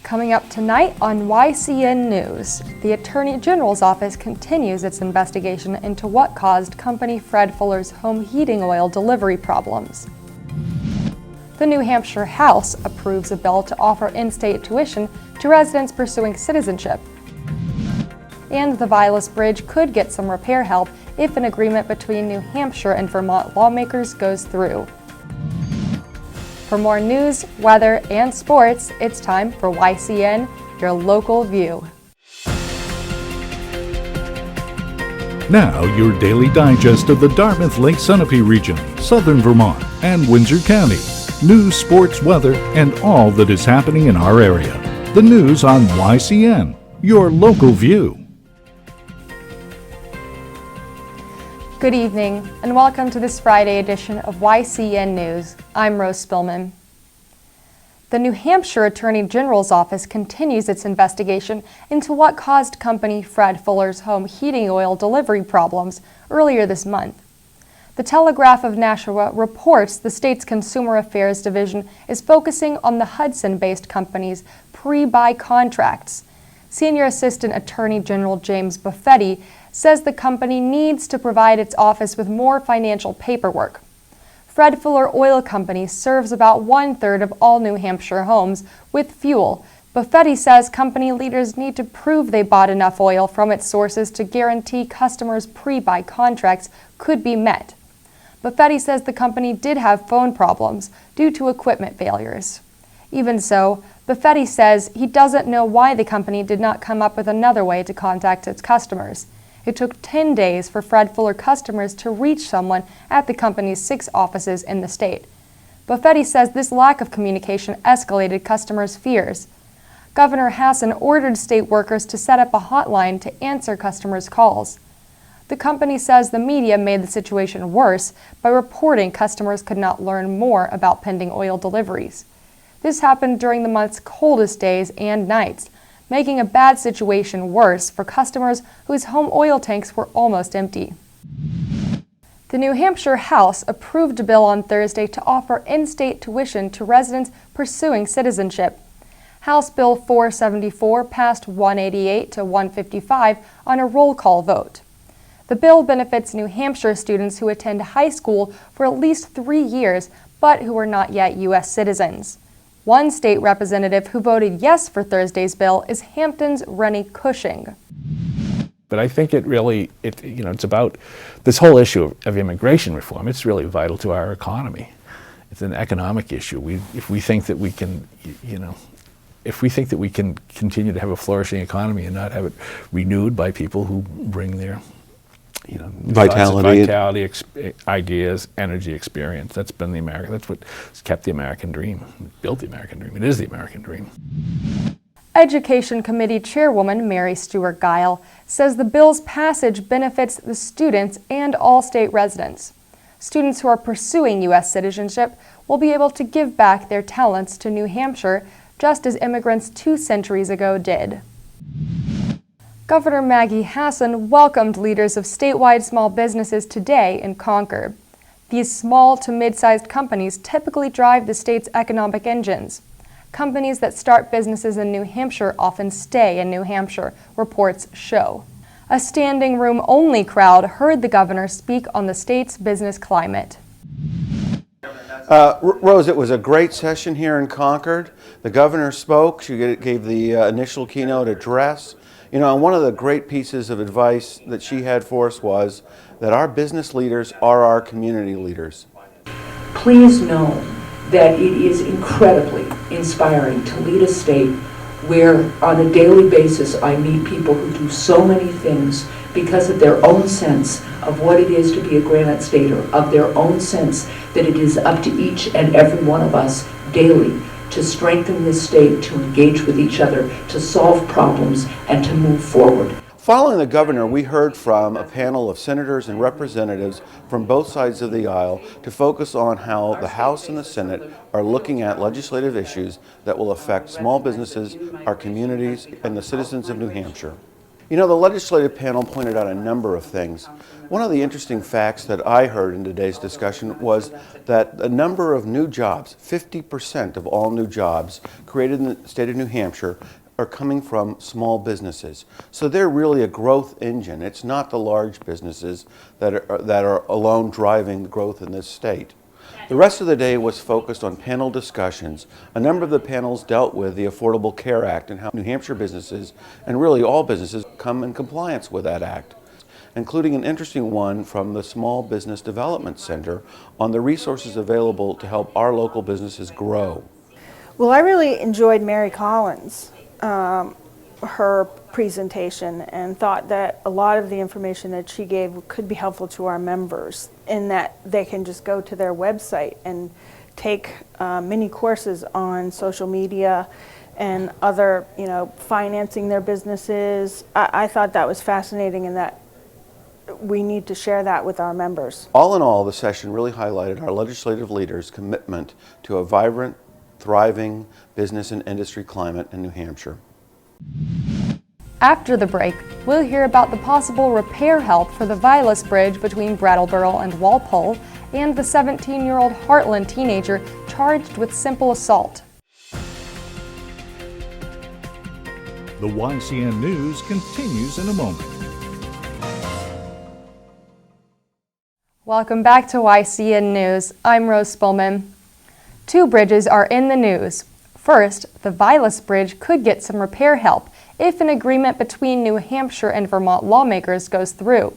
Coming up tonight on YCN News, the Attorney General's office continues its investigation into what caused company Fred Fuller's home heating oil delivery problems. The New Hampshire House approves a bill to offer in-state tuition to residents pursuing citizenship. And the Vilas Bridge could get some repair help if an agreement between New Hampshire and Vermont lawmakers goes through. For more news, weather, and sports, it's time for YCN, your local view. Now, your daily digest of the Dartmouth Lake Sunapee region, southern Vermont, and Windsor County. News, sports, weather, and all that is happening in our area. The news on YCN, your local view. Good evening, and welcome to this Friday edition of YCN News. I'm Rose Spillman. The New Hampshire Attorney General's office continues its investigation into what caused company Fred Fuller's home heating oil delivery problems earlier this month. The Telegraph of Nashua reports the state's Consumer Affairs Division is focusing on the Hudson-based company's pre-buy contracts. Senior Assistant Attorney General James Buffetti says the company needs to provide its office with more financial paperwork. Fred Fuller Oil Company serves about 1/3 of all New Hampshire homes with fuel. Buffetti says company leaders need to prove they bought enough oil from its sources to guarantee customers' pre-buy contracts could be met. Buffetti says the company did have phone problems due to equipment failures. Even so, Buffetti says he doesn't know why the company did not come up with another way to contact its customers. It took 10 days for Fred Fuller customers to reach someone at the company's 6 offices in the state. Buffetti says this lack of communication escalated customers' fears. Governor Hassan ordered state workers to set up a hotline to answer customers' calls. The company says the media made the situation worse by reporting customers could not learn more about pending oil deliveries. This happened during the month's coldest days and nights, making a bad situation worse for customers whose home oil tanks were almost empty. The New Hampshire House approved a bill on Thursday to offer in-state tuition to residents pursuing citizenship. House Bill 474 passed 188 to 155 on a roll call vote. The bill benefits New Hampshire students who attend high school for at least 3 years, but who are not yet U.S. citizens. One state representative who voted yes for Thursday's bill is Hampton's Rennie Cushing. But I think it's about this whole issue of immigration reform. It's really vital to our economy. It's an economic issue. If we think that we can continue to have a flourishing economy and not have it renewed by people who bring their vitality, ideas, energy, experience. That's what's kept the American dream, built the American dream. It is the American dream. Education Committee Chairwoman Mary Stewart Guile says the bill's passage benefits the students and all state residents. Students who are pursuing U.S. citizenship will be able to give back their talents to New Hampshire, just as immigrants 2 centuries ago did. Governor Maggie Hassan welcomed leaders of statewide small businesses today in Concord. These small to mid-sized companies typically drive the state's economic engines. Companies that start businesses in New Hampshire often stay in New Hampshire, reports show. A standing room only crowd heard the governor speak on the state's business climate. Rose, it was a great session here in Concord. The governor spoke. She gave the initial keynote address. And one of the great pieces of advice that she had for us was that our business leaders are our community leaders. Please know that it is incredibly inspiring to lead a state where on a daily basis I meet people who do so many things because of their own sense of what it is to be a Granite Stater, of their own sense that it is up to each and every one of us daily to strengthen this state, to engage with each other, to solve problems, and to move forward. Following the governor, we heard from a panel of senators and representatives from both sides of the aisle to focus on how the House and the Senate are looking at legislative issues that will affect small businesses, our communities, and the citizens of New Hampshire. You know, the legislative panel pointed out a number of things. One of the interesting facts that I heard in today's discussion was that a number of new jobs, 50% of all new jobs created in the state of New Hampshire, are coming from small businesses. So they're really a growth engine. It's not the large businesses that are alone driving the growth in this state. The rest of the day was focused on panel discussions. A number of the panels dealt with the Affordable Care Act and how New Hampshire businesses, and really all businesses, come in compliance with that act, including an interesting one from the Small Business Development Center on the resources available to help our local businesses grow. Well, I really enjoyed Mary Collins, her presentation, and thought that a lot of the information that she gave could be helpful to our members in that they can just go to their website and take mini courses on social media and other, financing their businesses. I thought that was fascinating and that we need to share that with our members. All in all, the session really highlighted our legislative leaders' commitment to a vibrant, thriving business and industry climate in New Hampshire. After the break, we'll hear about the possible repair help for the Vilas Bridge between Brattleboro and Walpole and the 17-year-old Heartland teenager charged with simple assault. The YCN News continues in a moment. Welcome back to YCN News. I'm Rose Spillman. Two bridges are in the news. First, the Vilas Bridge could get some repair help if an agreement between New Hampshire and Vermont lawmakers goes through.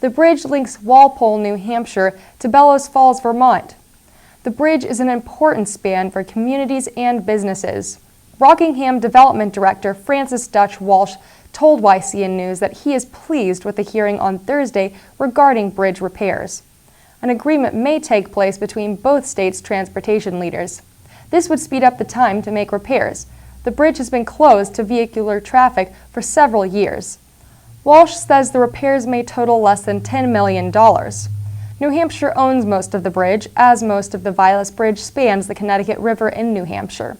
The bridge links Walpole, New Hampshire to Bellows Falls, Vermont. The bridge is an important span for communities and businesses. Rockingham Development Director Francis Dutch Walsh told YCN News that he is pleased with the hearing on Thursday regarding bridge repairs. An agreement may take place between both states' transportation leaders. This would speed up the time to make repairs. The bridge has been closed to vehicular traffic for several years. Walsh says the repairs may total less than $10 million. New Hampshire owns most of the bridge, as most of the Vilas Bridge spans the Connecticut River in New Hampshire.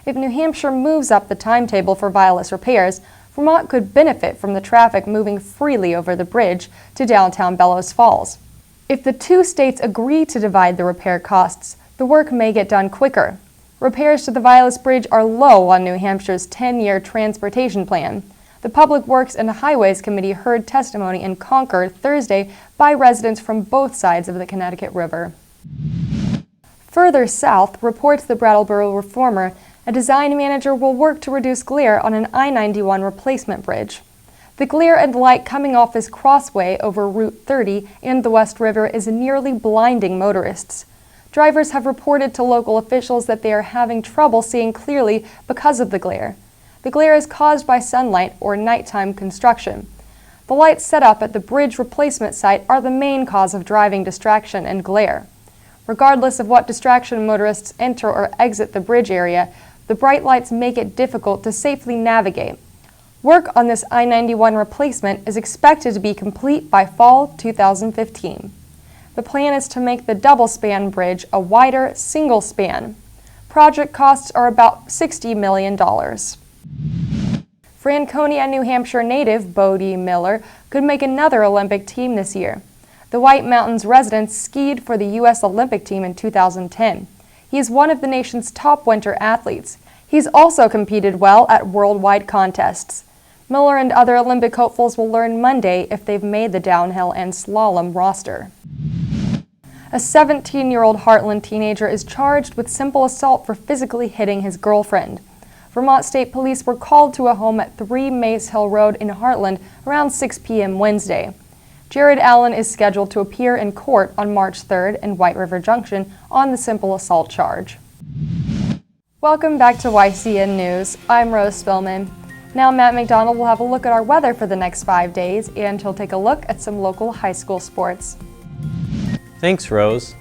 If New Hampshire moves up the timetable for Vilas repairs, Vermont could benefit from the traffic moving freely over the bridge to downtown Bellows Falls. If the two states agree to divide the repair costs, the work may get done quicker. Repairs to the Vilas Bridge are low on New Hampshire's 10-year transportation plan. The Public Works and Highways Committee heard testimony in Concord Thursday by residents from both sides of the Connecticut River. Further south, reports the Brattleboro Reformer, a design manager will work to reduce glare on an I91 replacement bridge. The glare and light coming off this crossway over Route 30 and the West River is nearly blinding motorists. Drivers have reported to local officials that they are having trouble seeing clearly because of the glare. The glare is caused by sunlight or nighttime construction. The lights set up at the bridge replacement site are the main cause of driving distraction and glare. Regardless of what distraction motorists enter or exit the bridge area, the bright lights make it difficult to safely navigate. Work on this I91 replacement is expected to be complete by fall 2015. The plan is to make the double-span bridge a wider single span. Project costs are about $60 million. Franconia, New Hampshire native Bode Miller could make another Olympic team this year. The White Mountains resident skied for the U.S. Olympic team in 2010. He is one of the nation's top winter athletes. He's also competed well at worldwide contests. Miller and other Olympic hopefuls will learn Monday if they've made the downhill and slalom roster. A 17-year-old Heartland teenager is charged with simple assault for physically hitting his girlfriend. Vermont State Police were called to a home at 3 Mace Hill Road in Heartland around 6 p.m. Wednesday. Jared Allen is scheduled to appear in court on March 3rd in White River Junction on the simple assault charge. Welcome back to YCN News. I'm Rose Spillman. Now Matt McDonald will have a look at our weather for the next 5 days, and he'll take a look at some local high school sports. Thanks, Rose.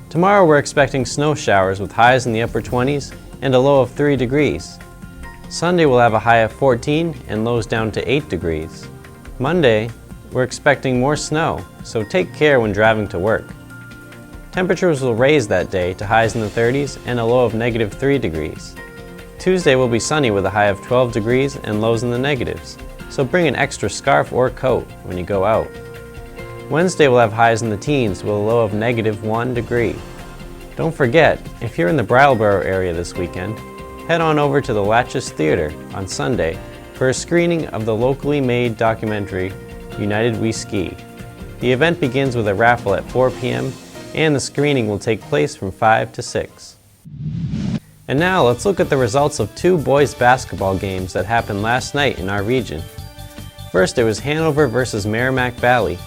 Tomorrow we're expecting snow showers with highs in the upper 20s and a low of 3 degrees. Sunday we'll have a high of 14 and lows down to 8 degrees. Monday, we're expecting more snow, so take care when driving to work. Temperatures will raise that day to highs in the 30s and a low of -3 degrees. Tuesday will be sunny with a high of 12 degrees and lows in the negatives. so bring an extra scarf or coat when you go out. Wednesday will have highs in the teens with a low of -1 degree. Don't forget, if you're in the Brattleboro area this weekend, head on over to the Latches Theater on Sunday for a screening of the locally made documentary United We Ski. The event begins with a raffle at 4 p.m. and the screening will take place from 5 to 6. And now let's look at the results of 2 boys basketball games that happened last night in our region. First, it was Hanover versus Merrimack Valley.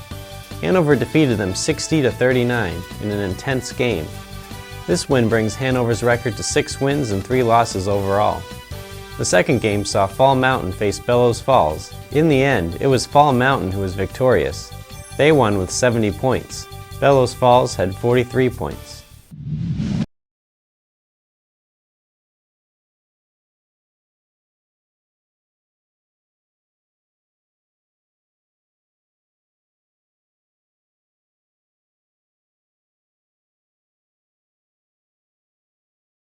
Hanover defeated them 60-39 in an intense game. This win brings Hanover's record to 6 wins and 3 losses overall. The second game saw Fall Mountain face Bellows Falls. In the end, it was Fall Mountain who was victorious. They won with 70 points. Bellows Falls had 43 points.